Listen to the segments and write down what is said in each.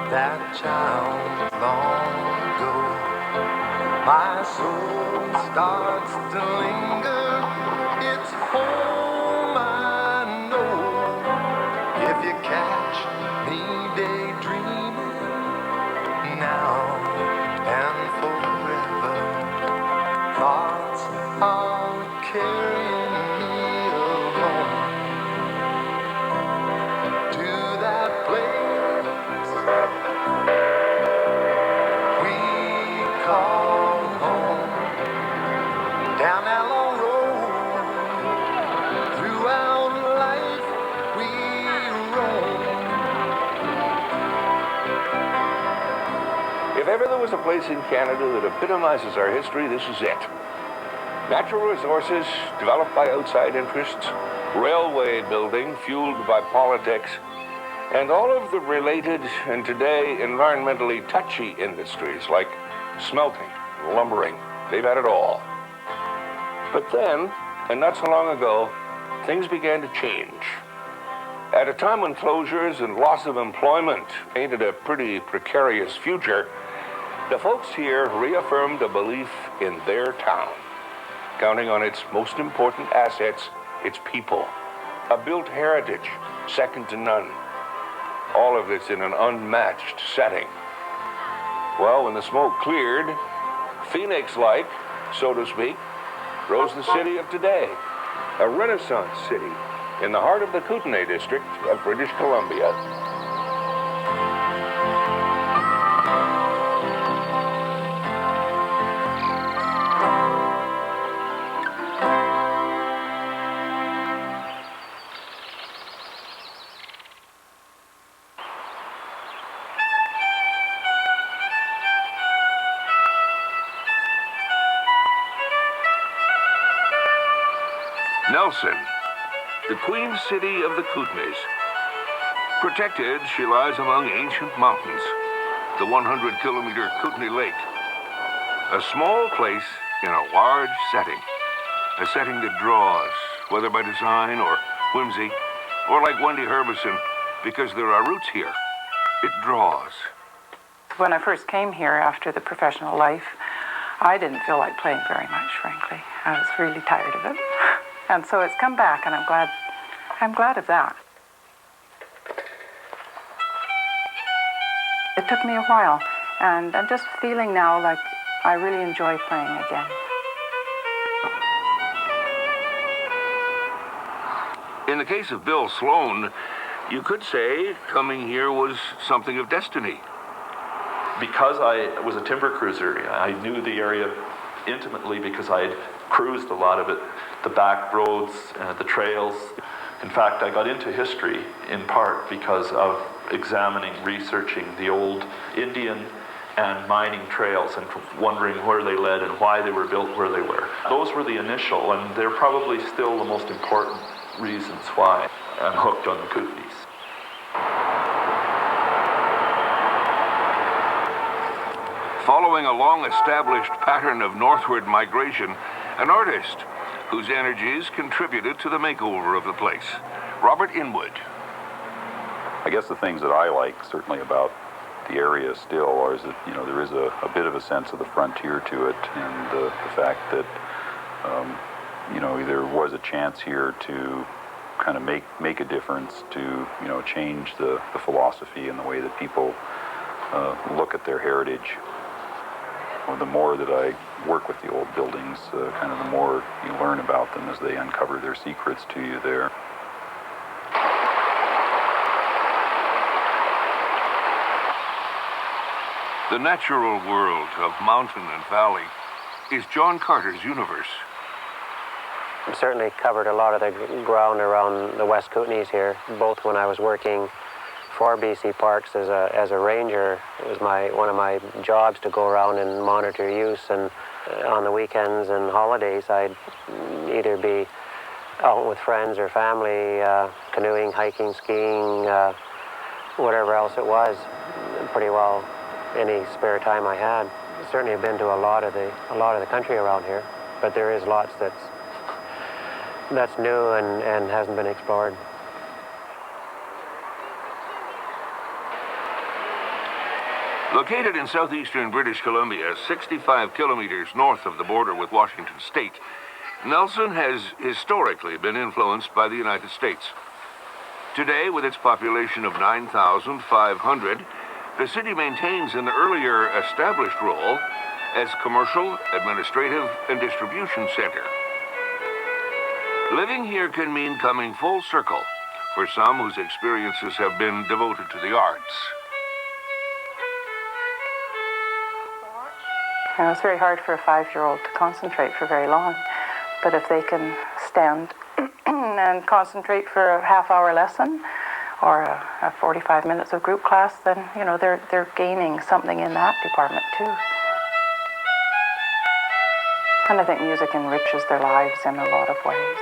that child long ago. My soul starts to linger. It's home, I know. If you catch me daydreaming now and forever, thoughts are carrying me along to that place we call home. Down that long road, throughout life we roam. If ever there was a place in Canada that epitomizes our history, this is it. Natural resources developed by outside interests, railway building fueled by politics, and all of the related and today environmentally touchy industries like smelting, lumbering. They've had it all. But then, and not so long ago, things began to change. At a time when closures and loss of employment painted a pretty precarious future, the folks here reaffirmed a belief in their town, counting on its most important assets, its people, a built heritage second to none. All of this in an unmatched setting. Well, when the smoke cleared, Phoenix-like, so to speak, rose the city of today, a Renaissance city in the heart of the Kootenays district of British Columbia. Nelson, the Queen City of the Kootenays. Protected, she lies among ancient mountains, the 100-kilometer Kootenay Lake. A small place in a large setting, a setting that draws, whether by design or whimsy, or like Wendy Herbison, because there are roots here. It draws. When I first came here after the professional life, I didn't feel like playing very much, frankly. I was really tired of it. And so it's come back, and I'm glad of that. It took me a while, and I'm just feeling now like I really enjoy playing again. In the case of Bill Sloane, you could say coming here was something of destiny. Because I was a timber cruiser, I knew the area intimately because I had cruised a lot of it, the back roads, the trails. In fact, I got into history in part because of examining, researching the old Indian and mining trails and wondering where they led and why they were built where they were. Those were the initial, and they're probably still the most important reasons why I'm hooked on the Kootenays. Following a long-established pattern of northward migration, an artist whose energies contributed to the makeover of the place, Robert Inwood. I guess the things that I like certainly about the area still is that, there is a bit of a sense of the frontier to it, and the fact that, there was a chance here to kind of make a difference, to, change the philosophy and the way that people look at their heritage. The more that I work with the old buildings, kind of the more you learn about them as they uncover their secrets to you there. The natural world of mountain and valley is John Carter's universe. I've certainly covered a lot of the ground around the West Kootenays here, both when I was working for BC Parks as a ranger. It was one of my jobs to go around and monitor use, and on the weekends and holidays I'd either be out with friends or family, canoeing, hiking, skiing, whatever else it was, pretty well any spare time I had. Certainly have been to a lot of the country around here, but there is lots that's new and hasn't been explored. Located in southeastern British Columbia, 65 kilometers north of the border with Washington State, Nelson has historically been influenced by the United States. Today, with its population of 9,500, the city maintains an earlier established role as commercial, administrative, and distribution center. Living here can mean coming full circle for some whose experiences have been devoted to the arts. It's very hard for a 5-year-old to concentrate for very long, but if they can stand and concentrate for a half-hour lesson or a 45 minutes of group class, then they're gaining something in that department too. And I think music enriches their lives in a lot of ways,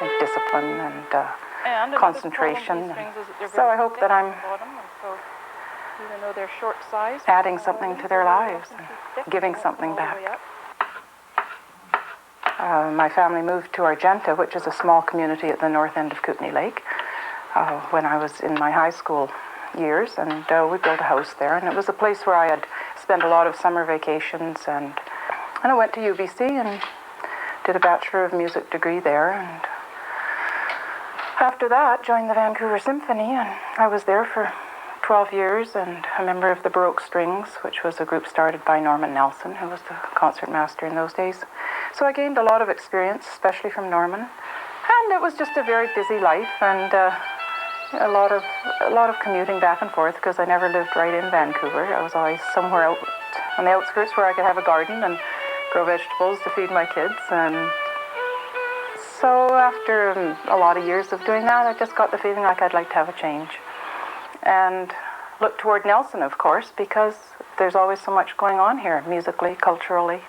and discipline and concentration. So I hope that I'm even though they're short size, adding something to their lives and giving something back. My family moved to Argenta, which is a small community at the north end of Kootenay Lake, when I was in my high school years, and we built a house there, and it was a place where I had spent a lot of summer vacations, and I went to UBC and did a Bachelor of Music degree there, and after that joined the Vancouver Symphony, and I was there for 12 years and a member of the Baroque Strings, which was a group started by Norman Nelson, who was the concertmaster in those days. So I gained a lot of experience, especially from Norman, and it was just a very busy life and a lot of commuting back and forth because I never lived right in Vancouver. I was always somewhere out on the outskirts where I could have a garden and grow vegetables to feed my kids. And so after a lot of years of doing that, I just got the feeling like I'd like to have a change. And look toward Nelson, of course, because there's always so much going on here, musically, culturally.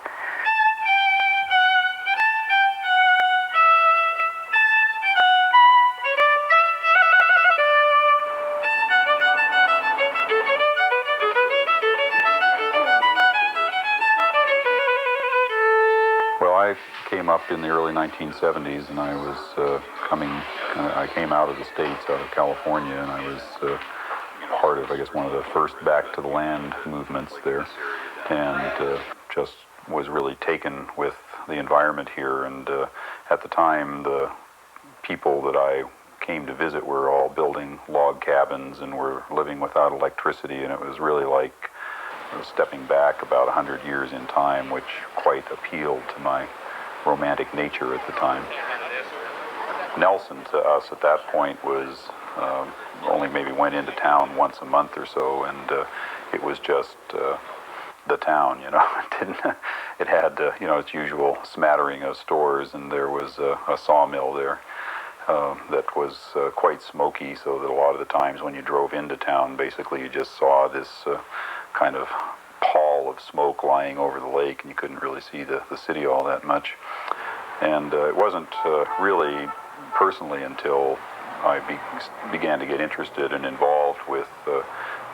Well, I came up in the early 1970s, and I was I came out of the States, out of California, and I was part of, I guess, one of the first back to the land movements there, and just was really taken with the environment here. And at the time, the people that I came to visit were all building log cabins and were living without electricity, and it was really like stepping back about 100 years in time, which quite appealed to my romantic nature at the time. Nelson to us at that point was only maybe went into town once a month or so, and it was just the town, It had its usual smattering of stores, and there was a sawmill there that was quite smoky, so that a lot of the times when you drove into town, basically you just saw this kind of pall of smoke lying over the lake, and you couldn't really see the city all that much. And it wasn't really personally until I began to get interested and involved with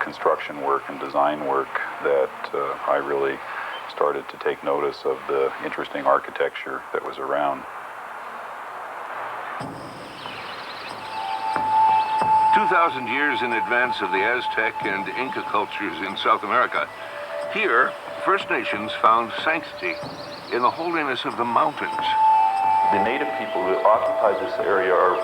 construction work and design work that I really started to take notice of the interesting architecture that was around. 2,000 years in advance of the Aztec and Inca cultures in South America, here, First Nations found sanctity in the holiness of the mountains. The native people who occupy this area are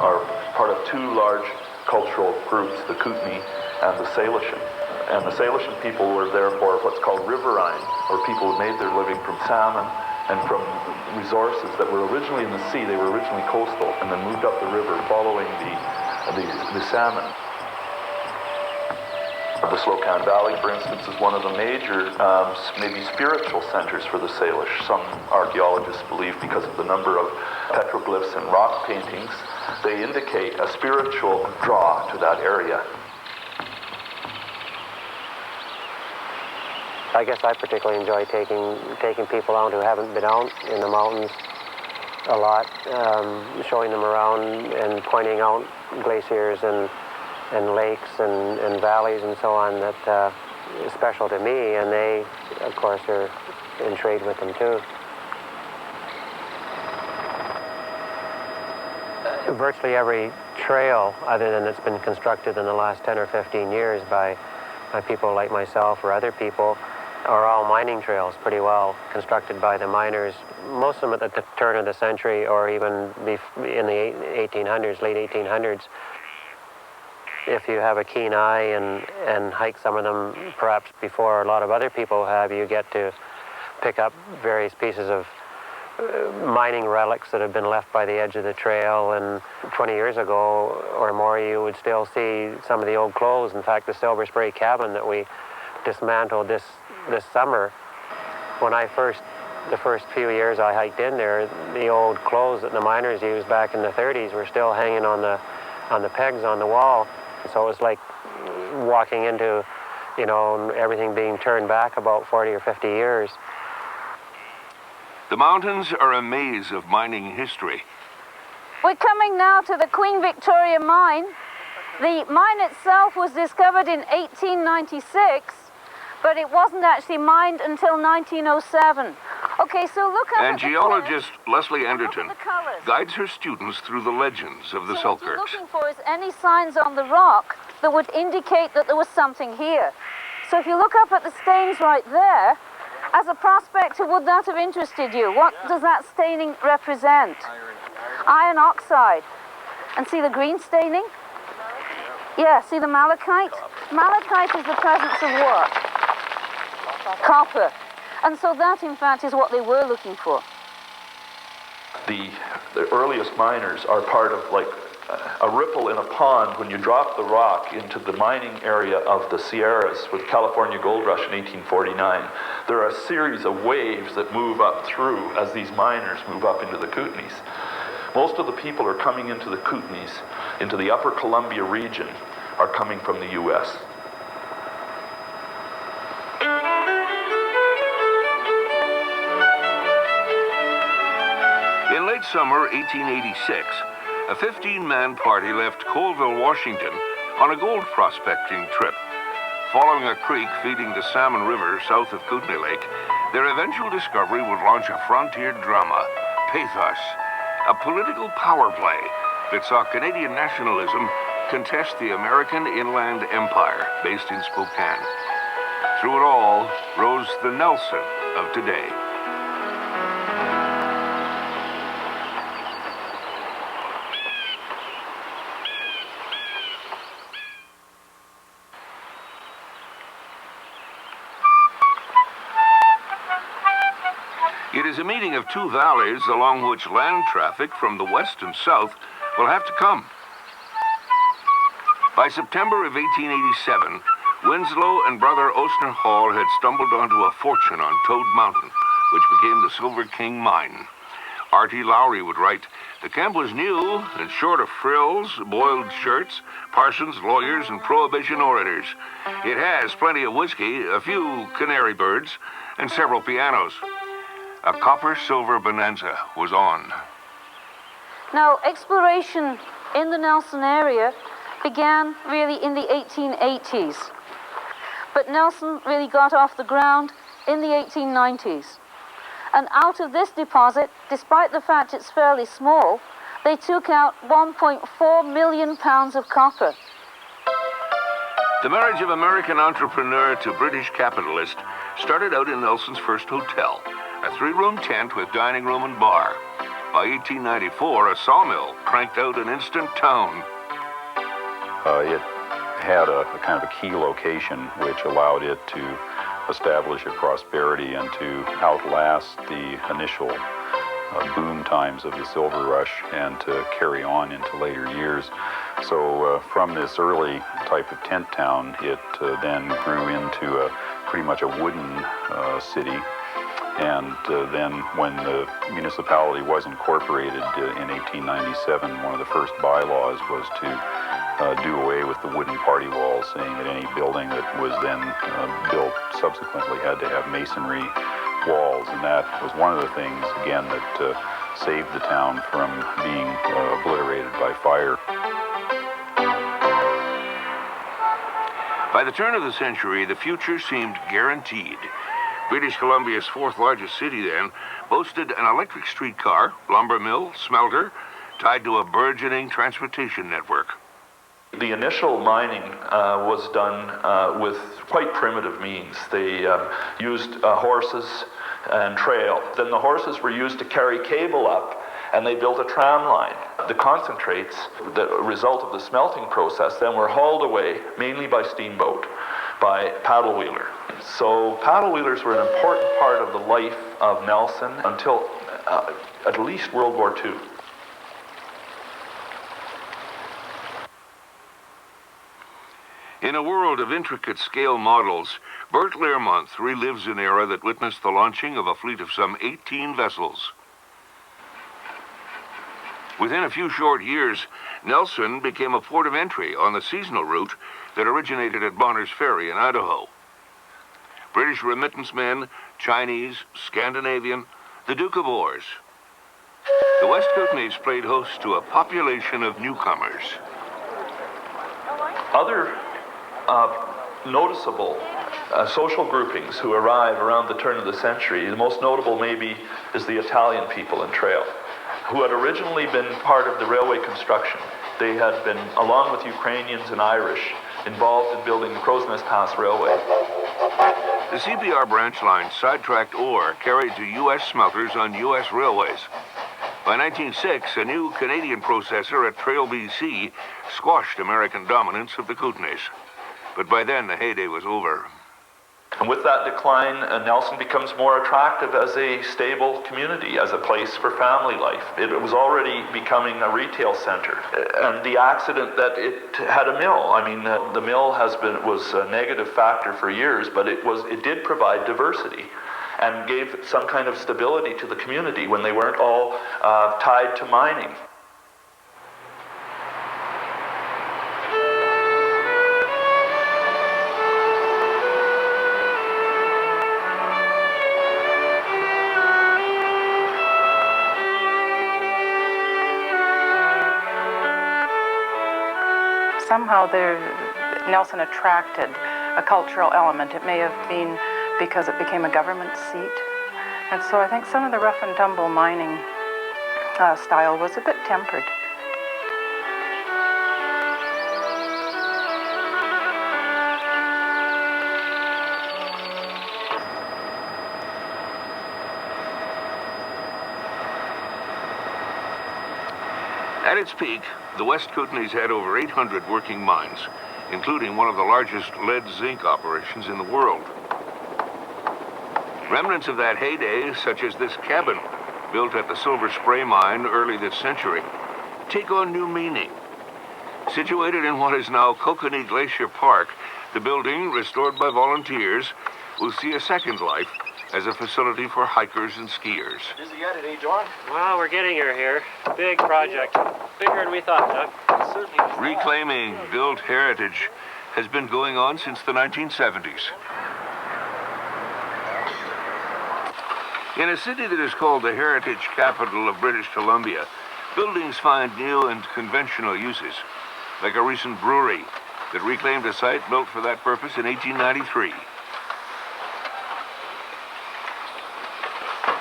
part of two large cultural groups, the Kootenay and the Salishan. And the Salishan people were therefore what's called riverine, or people who made their living from salmon and from resources that were originally in the sea. They were originally coastal and then moved up the river following the salmon. The Sloane Valley, for instance, is one of the major, maybe spiritual centers for the Salish. Some archaeologists believe because of the number of petroglyphs and rock paintings, they indicate a spiritual draw to that area. I guess I particularly enjoy taking people out who haven't been out in the mountains a lot, showing them around and pointing out glaciers and lakes and valleys and so on that is special to me, and they, of course, are intrigued with them too. Virtually every trail, other than it's been constructed in the last 10 or 15 years by by people like myself or other people, are all mining trails, pretty well constructed by the miners, most of them at the turn of the century or even in the 1800s, late 1800s. If you have a keen eye and hike some of them perhaps before a lot of other people have, you get to pick up various pieces of mining relics that have been left by the edge of the trail. And 20 years ago or more, you would still see some of the old clothes. In fact, the Silver Spray cabin that we dismantled this summer, when the first few years I hiked in there, the old clothes that the miners used back in the 30s were still hanging on the pegs on the wall. So it was like walking into, you know, everything being turned back about 40 or 50 years. The mountains are a maze of mining history. We're coming now to the Queen Victoria mine. The mine itself was discovered in 1896, but it wasn't actually mined until 1907. Okay, so look up And at the geologist Lesley and look Anderton at the colours. guides her students through the legends of the So what you're Selkirks. looking for is any signs on the rock that would indicate that there was something here. So if you look up at the stains right there, as a prospector, would that have interested you? What does that staining represent? Iron oxide. And see the green staining? Yeah, see the malachite? Malachite is the presence of what? Copper. And so that, in fact, is what they were looking for. The earliest miners are part of like a ripple in a pond when you drop the rock into the mining area of the Sierras with California Gold Rush in 1849. There are a series of waves that move up through as these miners move up into the Kootenays. Most of the people who are coming into the Kootenays, into the Upper Columbia region, are coming from the U.S. In late summer 1886, a 15-man party left Colville, Washington, on a gold prospecting trip. Following a creek feeding the Salmon River south of Kootenay Lake, their eventual discovery would launch a frontier drama, Pathos, a political power play that saw Canadian nationalism contest the American Inland Empire based in Spokane. Through it all rose the Nelson of today. It is a meeting of two valleys along which land traffic from the west and south will have to come. By September of 1887, Winslow and brother Osner Hall had stumbled onto a fortune on Toad Mountain, which became the Silver King Mine. R.T. Lowry would write, "The camp was new and short of frills, boiled shirts, parsons, lawyers, and prohibition orators. It has plenty of whiskey, a few canary birds, and several pianos." A copper-silver bonanza was on. Now, exploration in the Nelson area began really in the 1880s. But Nelson really got off the ground in the 1890s. And out of this deposit, despite the fact it's fairly small, they took out 1.4 million pounds of copper. The marriage of American entrepreneur to British capitalist started out in Nelson's first hotel, a 3-room tent with dining room and bar. By 1894, a sawmill cranked out an instant town. It had a kind of a key location which allowed it to establish a prosperity and to outlast the initial boom times of the silver rush and to carry on into later years. So from this early type of tent town, it then grew into pretty much a wooden city. And then when the municipality was incorporated in 1897, one of the first bylaws was to do away with the wooden party walls, saying that any building that was then built subsequently had to have masonry walls. And that was one of the things, again, that saved the town from being obliterated by fire. By the turn of the century, the future seemed guaranteed. British Columbia's 4th largest city then boasted an electric streetcar, lumber mill, smelter, tied to a burgeoning transportation network. The initial mining was done with quite primitive means. They used horses and trail. Then the horses were used to carry cable up, and they built a tram line. The concentrates, the result of the smelting process, then were hauled away mainly by steamboat, by paddle wheeler. So paddle wheelers were an important part of the life of Nelson until at least World War II. In a world of intricate scale models, Bert Learmonth relives an era that witnessed the launching of a fleet of some 18 vessels. Within a few short years, Nelson became a port of entry on the seasonal route that originated at Bonner's Ferry in Idaho. British remittance men, Chinese, Scandinavian, the Duke of Oars. The West Kootenays played host to a population of newcomers. Other noticeable social groupings who arrive around the turn of the century, the most notable maybe is the Italian people in Trail, who had originally been part of the railway construction. They had been, along with Ukrainians and Irish, involved in building the Crow's Nest Pass Railway. The CPR branch line sidetracked ore carried to U.S. smelters on U.S. railways. By 1906, a new Canadian processor at Trail, BC, squashed American dominance of the Kootenays. But by then, the heyday was over. And with that decline, Nelson becomes more attractive as a stable community, as a place for family life. It was already becoming a retail center. And the accident that it had a mill, I mean, the mill was a negative factor for years, but it did provide diversity and gave some kind of stability to the community when they weren't all tied to mining. Somehow Nelson attracted a cultural element. It may have been because it became a government seat. And so I think some of the rough and tumble mining style was a bit tempered. At its peak, the West Kootenays had over 800 working mines, including one of the largest lead-zinc operations in the world. Remnants of that heyday, such as this cabin, built at the Silver Spray mine early this century, take on new meaning. Situated in what is now Kootenay Glacier Park, the building, restored by volunteers, will see a second life as a facility for hikers and skiers. Busy at it, eh, John? Well, we're getting her here. Big project. Bigger than we thought, Doug. Certainly. Reclaiming built heritage has been going on since the 1970s. In a city that is called the heritage capital of British Columbia, buildings find new and conventional uses, like a recent brewery that reclaimed a site built for that purpose in 1893.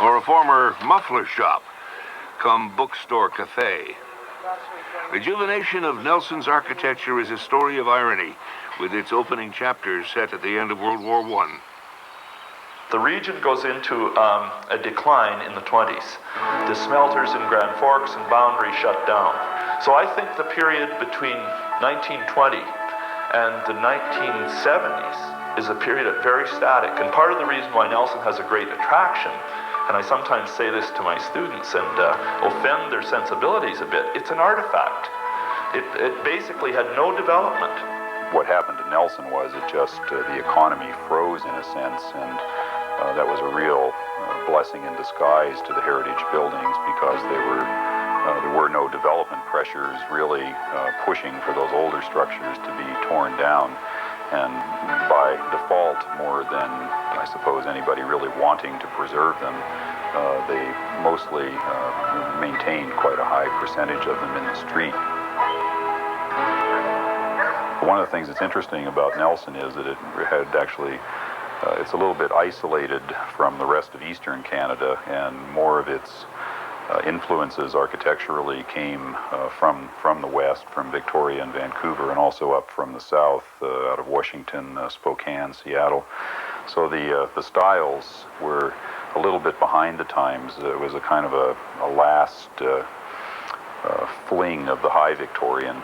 Or a former muffler shop, come bookstore cafe. Rejuvenation of Nelson's architecture is a story of irony, with its opening chapters set at the end of World War I. The region goes into a decline in the 20s. The smelters in Grand Forks and Boundary shut down. So I think the period between 1920 and the 1970s is a period of very static. And part of the reason why Nelson has a great attraction, and I sometimes say this to my students and offend their sensibilities a bit, it's an artifact. It basically had no development. What happened to Nelson was the economy froze in a sense, and that was a real blessing in disguise to the heritage buildings, because there were no development pressures really pushing for those older structures to be torn down. And by default, more than, I suppose, anybody really wanting to preserve them, they mostly maintained quite a high percentage of them in the street. One of the things that's interesting about Nelson is that it had actually, it's a little bit isolated from the rest of eastern Canada, and more of its influences architecturally came from the west, from Victoria and Vancouver, and also up from the south, out of Washington, Spokane, Seattle. So the styles were a little bit behind the times. It was a kind of a last fling of the high Victorian.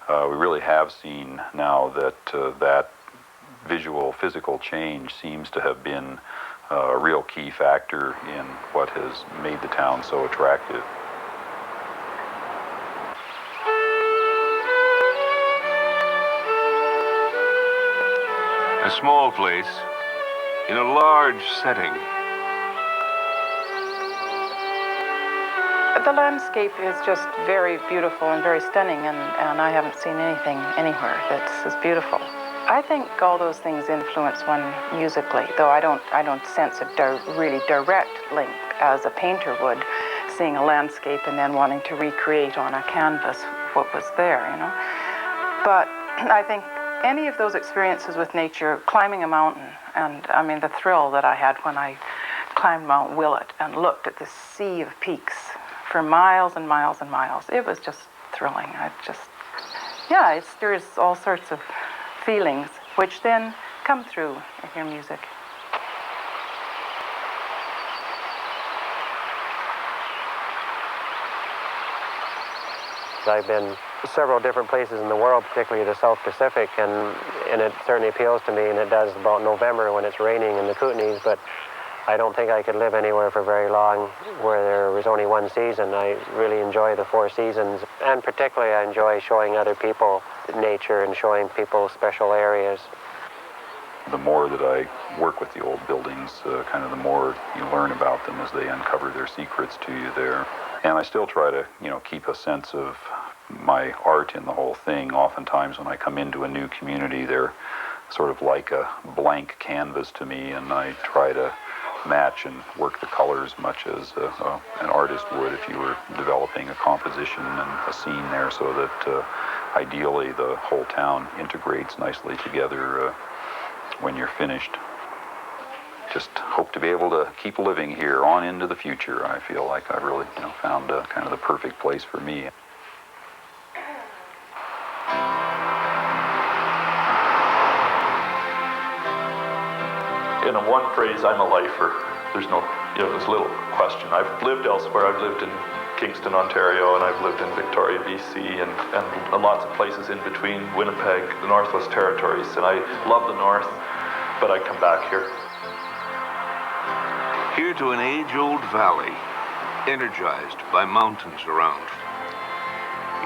We really have seen now that that visual, physical change seems to have been a real key factor in what has made the town so attractive. A small place in a large setting. The landscape is just very beautiful and very stunning, and I haven't seen anything anywhere that's as beautiful. I think all those things influence one musically, though I don't sense a really direct link as a painter would, seeing a landscape and then wanting to recreate on a canvas what was there, you know. But I think any of those experiences with nature, climbing a mountain, and I mean the thrill that I had when I climbed Mount Willett and looked at this sea of peaks for miles and miles and miles, it was just thrilling. There's all sorts of feelings which then come through in your music. I've been several different places in the world, particularly the South Pacific, and it certainly appeals to me, and it does about November when it's raining in the Kootenays, but I don't think I could live anywhere for very long where there was only one season. I really enjoy the 4 seasons, and particularly I enjoy showing other people nature and showing people special areas. The more that I work with the old buildings, kind of the more you learn about them as they uncover their secrets to you there. And I still try to, keep a sense of my art in the whole thing. Oftentimes when I come into a new community, they're sort of like a blank canvas to me, and I try to match and work the colors much as an artist would if you were developing a composition and a scene there, so that ideally the whole town integrates nicely together when you're finished. Just hope to be able to keep living here on into the future. I feel like I've really found kind of the perfect place for me. In one phrase, I'm a lifer. There's little question. I've lived elsewhere. I've lived in Kingston, Ontario, and I've lived in Victoria, BC, and lots of places in between, Winnipeg, the Northwest Territories, and I love the North, but I come back here. Here to an age-old valley, energized by mountains around.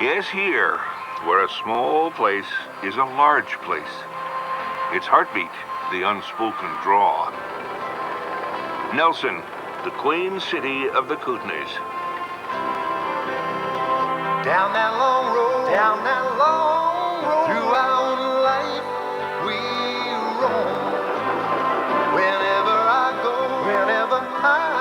Yes, here, where a small place is a large place. Its heartbeat, the unspoken draw. Nelson, the Queen City of the Kootenays. Down that long road, throughout life we roam. Whenever I go, whenever I